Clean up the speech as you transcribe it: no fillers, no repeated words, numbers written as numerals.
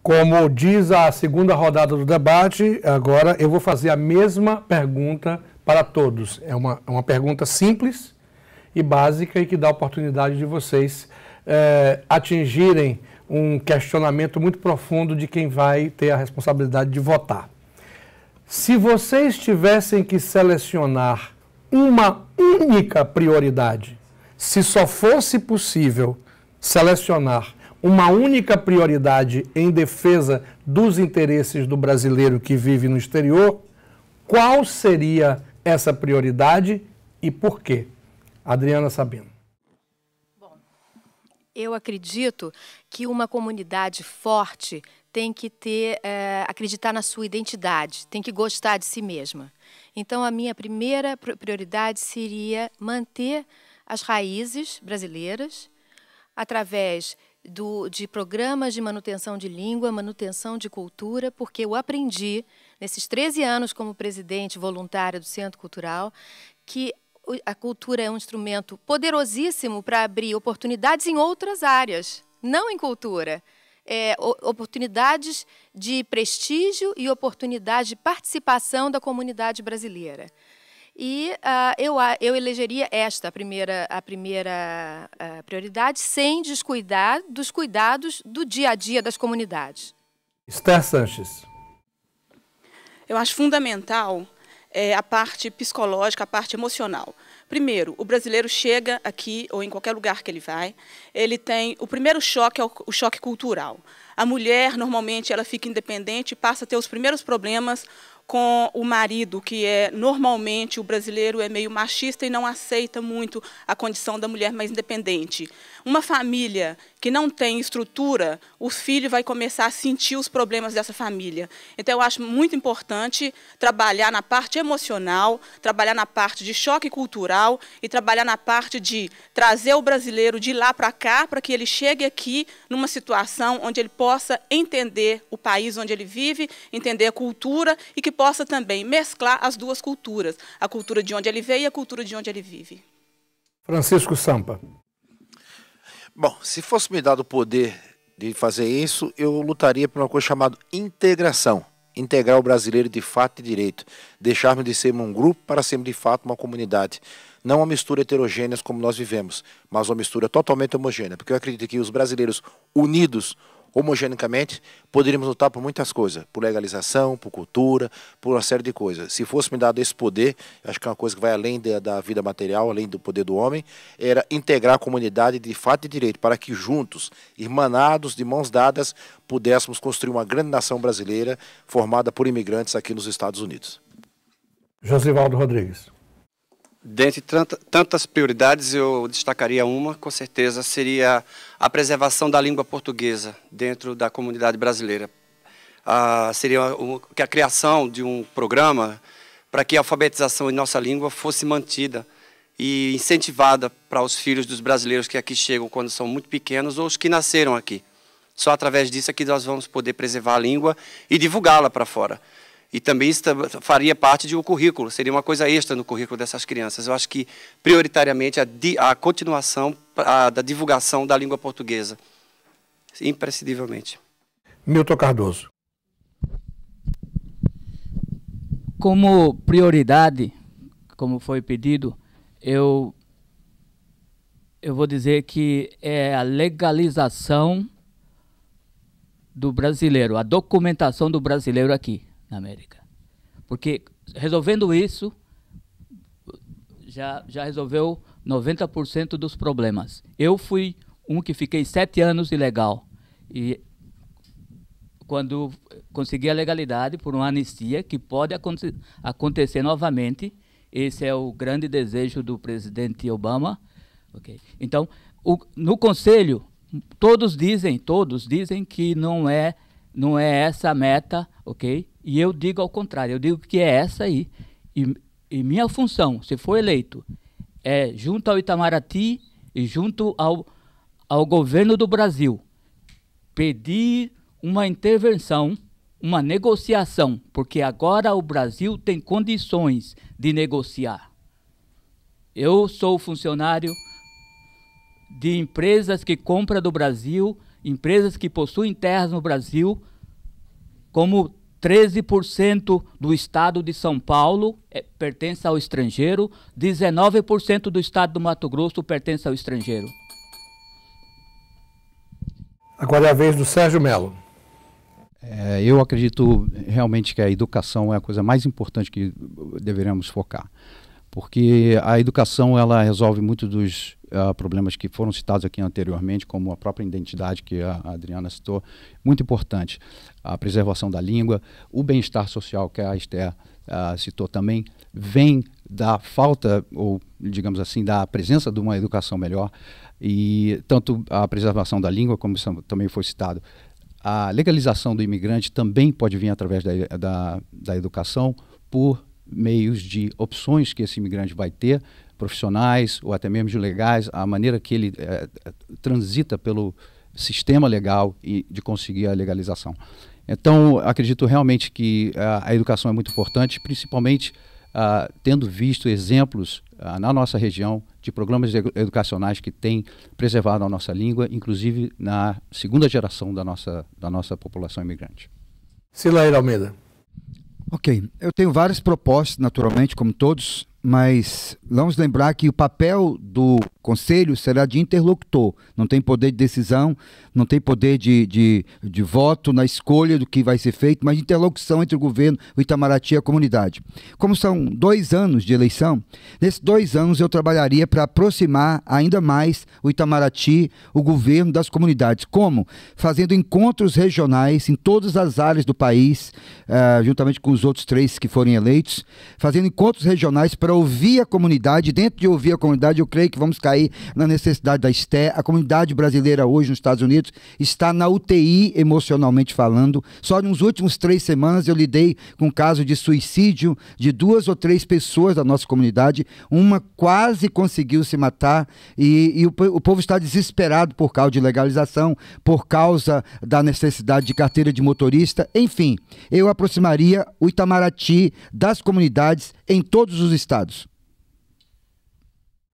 Como diz a segunda rodada do debate, agora eu vou fazer a mesma pergunta para todos. É uma pergunta simples e básica e que dá a oportunidade de vocês atingirem um questionamento muito profundo de quem vai ter a responsabilidade de votar. Se vocês tivessem que selecionar uma única prioridade, se só fosse possível selecionar uma única prioridade em defesa dos interesses do brasileiro que vive no exterior, qual seria essa prioridade e por quê? Adriana Sabino. Bom, eu acredito que uma comunidade forte tem que acreditar na sua identidade, tem que gostar de si mesma. Então, a minha primeira prioridade seria manter as raízes brasileiras através de programas de manutenção de língua, manutenção de cultura, porque eu aprendi, nesses 13 anos como presidente voluntária do Centro Cultural, que a cultura é um instrumento poderosíssimo para abrir oportunidades em outras áreas, não em cultura. Oportunidades de prestígio e oportunidade de participação da comunidade brasileira. E eu elegeria esta a primeira prioridade, sem descuidar dos cuidados do dia a dia das comunidades. Esther Sanches. Eu acho fundamental a parte psicológica, a parte emocional. Primeiro, o brasileiro chega aqui, ou em qualquer lugar que ele vai, ele tem... O primeiro choque é o choque cultural. A mulher, normalmente, ela fica independente e passa a ter os primeiros problemas com o marido, que normalmente o brasileiro é meio machista e não aceita muito a condição da mulher mais independente. Uma família que não tem estrutura, o filho vai começar a sentir os problemas dessa família. Então, eu acho muito importante trabalhar na parte emocional, trabalhar na parte de choque cultural e trabalhar na parte de trazer o brasileiro de lá para cá, para que ele chegue aqui numa situação onde ele possa entender o país onde ele vive, entender a cultura e que possa também mesclar as duas culturas, a cultura de onde ele veio e a cultura de onde ele vive. Francisco Sampa. Bom, se fosse me dado o poder de fazer isso, eu lutaria por uma coisa chamada integração. Integrar o brasileiro de fato e direito. Deixarmos de ser um grupo para sermos de fato uma comunidade. Não uma mistura heterogênea como nós vivemos, mas uma mistura totalmente homogênea. Porque eu acredito que os brasileiros unidos homogeneamente, poderíamos lutar por muitas coisas, por legalização, por cultura, por uma série de coisas. Se fosse me dado esse poder, acho que é uma coisa que vai além da vida material, além do poder do homem, era integrar a comunidade de fato e direito, para que juntos, irmanados, de mãos dadas, pudéssemos construir uma grande nação brasileira formada por imigrantes aqui nos Estados Unidos. Josivaldo Rodrigues. Dentre tantas prioridades, eu destacaria uma, com certeza, seria a preservação da língua portuguesa dentro da comunidade brasileira. Seria a criação de um programa para que a alfabetização em nossa língua fosse mantida e incentivada para os filhos dos brasileiros que aqui chegam quando são muito pequenos ou os que nasceram aqui. Só através disso é que nós vamos poder preservar a língua e divulgá-la para fora. E também isso faria parte de um currículo, seria uma coisa extra no currículo dessas crianças. Eu acho que, prioritariamente, a continuação da divulgação da língua portuguesa, imprescindivelmente. Milton Cardoso. Como prioridade, como foi pedido, eu vou dizer que é a legalização do brasileiro, a documentação do brasileiro aqui na América. Porque resolvendo isso, já resolveu 90% dos problemas. Eu fui um que fiquei 7 anos ilegal. E quando consegui a legalidade por uma anistia, que pode acontecer novamente, esse é o grande desejo do presidente Obama. Okay. Então, no Conselho, todos dizem que não é essa a meta, ok? E eu digo ao contrário, eu digo que é essa aí. E minha função, se for eleito, é junto ao Itamaraty e junto ao governo do Brasil, pedir uma intervenção, uma negociação, porque agora o Brasil tem condições de negociar. Eu sou funcionário de empresas que compram do Brasil empresas que possuem terras no Brasil, como 13% do estado de São Paulo pertence ao estrangeiro, 19% do estado do Mato Grosso pertence ao estrangeiro. Agora é a vez do Sérgio Mello. Eu acredito realmente que a educação é a coisa mais importante que deveremos focar, porque a educação ela resolve muitos dos problemas que foram citados aqui anteriormente, como a própria identidade que a Adriana citou, muito importante. A preservação da língua, o bem-estar social que a Esther citou também, vem da falta, ou digamos assim, da presença de uma educação melhor, e tanto a preservação da língua, como também foi citado, a legalização do imigrante também pode vir através da educação, por meios de opções que esse imigrante vai ter, profissionais ou até mesmo de legais, a maneira que ele transita pelo sistema legal e de conseguir a legalização. Então, acredito realmente que a educação é muito importante, principalmente tendo visto exemplos na nossa região de programas educacionais que têm preservado a nossa língua, inclusive na segunda geração da nossa população imigrante. Silair Almeida. Ok, eu tenho várias propostas, naturalmente, como todos, mas vamos lembrar que o papel do Conselho será de interlocutor, não tem poder de decisão, não tem poder de voto na escolha do que vai ser feito, mas de interlocução entre o governo, o Itamaraty e a comunidade. Como são 2 anos de eleição, nesses 2 anos eu trabalharia para aproximar ainda mais o Itamaraty, o governo das comunidades. Como? Fazendo encontros regionais em todas as áreas do país, juntamente com os outros 3 que forem eleitos, fazendo encontros regionais para ouvir a comunidade. Dentro de ouvir a comunidade, eu creio que vamos cair na necessidade da Esther. A comunidade brasileira hoje nos Estados Unidos está na UTI, emocionalmente falando. Só nos últimos 3 semanas eu lidei com um caso de suicídio de 2 ou 3 pessoas da nossa comunidade. Uma quase conseguiu se matar e o povo está desesperado por causa de legalização, por causa da necessidade de carteira de motorista. Enfim, eu aproximaria o Itamaraty das comunidades em todos os estados.